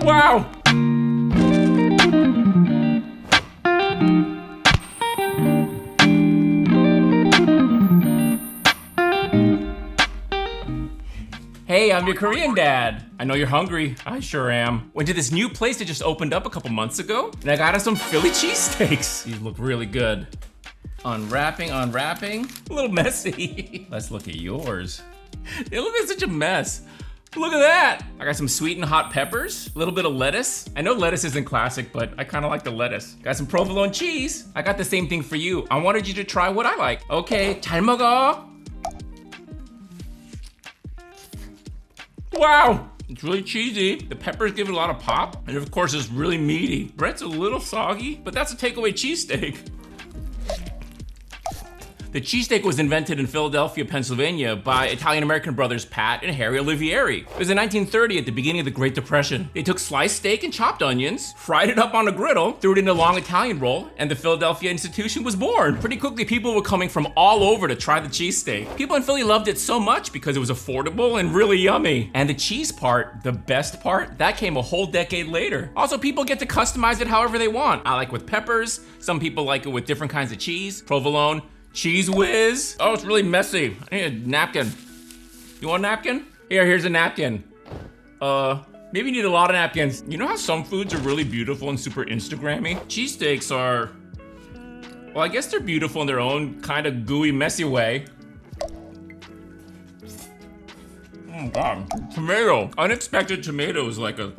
Wow! Hey, I'm your Korean dad. I know you're hungry. I sure am. Went to this new place that just opened up a couple months ago, and I got us some Philly cheesesteaks. These look really good. Unwrapping. A little messy. Let's look at yours. They look like such a mess. Look at that. I got some sweet and hot peppers, a little bit of lettuce. I know lettuce isn't classic, but I kind of like the lettuce. Got some provolone cheese. I got the same thing for you. I wanted you to try what I like. Okay, 잘 먹어. Wow, it's really cheesy. The peppers give it a lot of pop. And of course, it's really meaty. Bread's a little soggy, but that's a takeaway cheesesteak. The cheesesteak was invented in Philadelphia, Pennsylvania by Italian-American brothers Pat and Harry Olivieri. It was in 1930 at the beginning of the Great Depression. They took sliced steak and chopped onions, fried it up on a griddle, threw it in a long Italian roll, and the Philadelphia Institution was born. Pretty quickly, people were coming from all over to try the cheesesteak. People in Philly loved it so much because it was affordable and really yummy. And the cheese part, the best part, that came a whole decade later. Also, people get to customize it however they want. I like with peppers. Some people like it with different kinds of cheese, provolone, Cheese whiz. Oh, it's really messy. I need a napkin. You want a napkin? Here's a napkin. Maybe you need a lot of napkins. You know how some foods are really beautiful and super Instagrammy? Cheesesteaks are, well, I guess they're beautiful in their own kind of gooey, messy way. Oh God, tomato. Unexpected tomato is like a,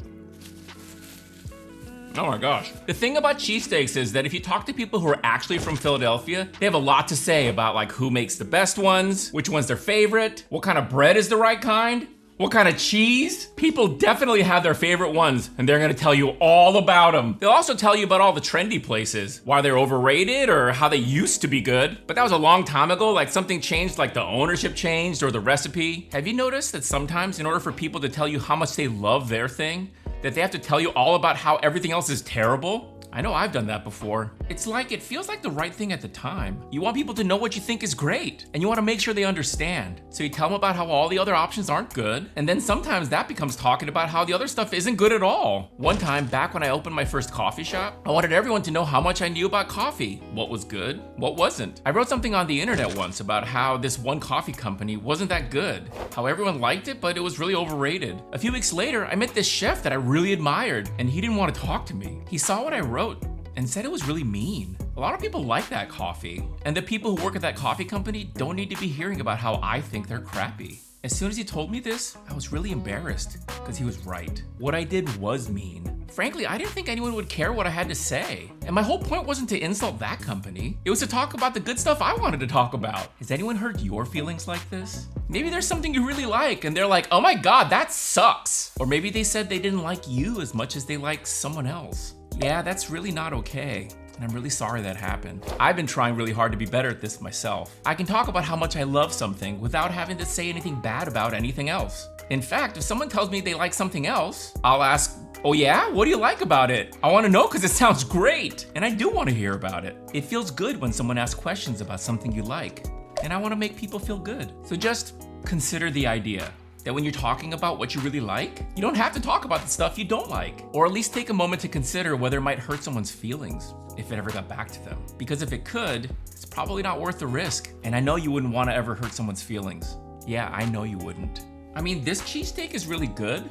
oh my gosh. The thing about cheesesteaks is that if you talk to people who are actually from Philadelphia, they have a lot to say about like who makes the best ones, which one's their favorite, what kind of bread is the right kind, what kind of cheese. People definitely have their favorite ones and they're gonna tell you all about them. They'll also tell you about all the trendy places, why they're overrated or how they used to be good. But that was a long time ago, like something changed, like the ownership changed or the recipe. Have you noticed that sometimes in order for people to tell you how much they love their thing, that they have to tell you all about how everything else is terrible? I know I've done that before. It's like, it feels like the right thing at the time. You want people to know what you think is great, and you want to make sure they understand. So you tell them about how all the other options aren't good, and then sometimes that becomes talking about how the other stuff isn't good at all. One time, back when I opened my first coffee shop, I wanted everyone to know how much I knew about coffee. What was good, what wasn't. I wrote something on the internet once about how this one coffee company wasn't that good, how everyone liked it, but it was really overrated. A few weeks later, I met this chef that I really admired, and he didn't want to talk to me. He saw what I wrote and said it was really mean. A lot of people like that coffee, and the people who work at that coffee company don't need to be hearing about how I think they're crappy. As soon as he told me this, I was really embarrassed because he was right. What I did was mean. Frankly, I didn't think anyone would care what I had to say. And my whole point wasn't to insult that company. It was to talk about the good stuff I wanted to talk about. Has anyone hurt your feelings like this? Maybe there's something you really like and they're like, oh my God, that sucks. Or maybe they said they didn't like you as much as they like someone else. Yeah, that's really not okay. And I'm really sorry that happened. I've been trying really hard to be better at this myself. I can talk about how much I love something without having to say anything bad about anything else. In fact, if someone tells me they like something else, I'll ask, oh yeah? What do you like about it? I wanna know because it sounds great. And I do wanna hear about it. It feels good when someone asks questions about something you like. And I wanna make people feel good. So just consider the idea that when you're talking about what you really like, you don't have to talk about the stuff you don't like. Or at least take a moment to consider whether it might hurt someone's feelings if it ever got back to them. Because if it could, it's probably not worth the risk. And I know you wouldn't want to ever hurt someone's feelings. Yeah, I know you wouldn't. I mean, this cheesesteak is really good.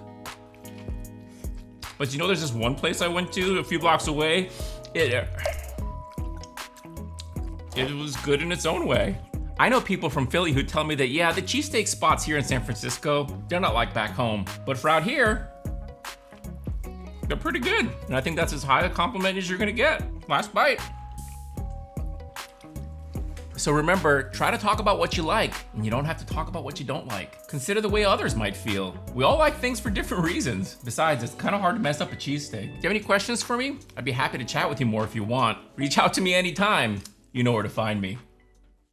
But you know, there's this one place I went to a few blocks away. It was good in its own way. I know people from Philly who tell me that, yeah, the cheesesteak spots here in San Francisco, they're not like back home. But for out here, they're pretty good. And I think that's as high a compliment as you're gonna get. Last bite. So remember, try to talk about what you like, and you don't have to talk about what you don't like. Consider the way others might feel. We all like things for different reasons. Besides, it's kind of hard to mess up a cheesesteak. Do you have any questions for me? I'd be happy to chat with you more if you want. Reach out to me anytime. You know where to find me.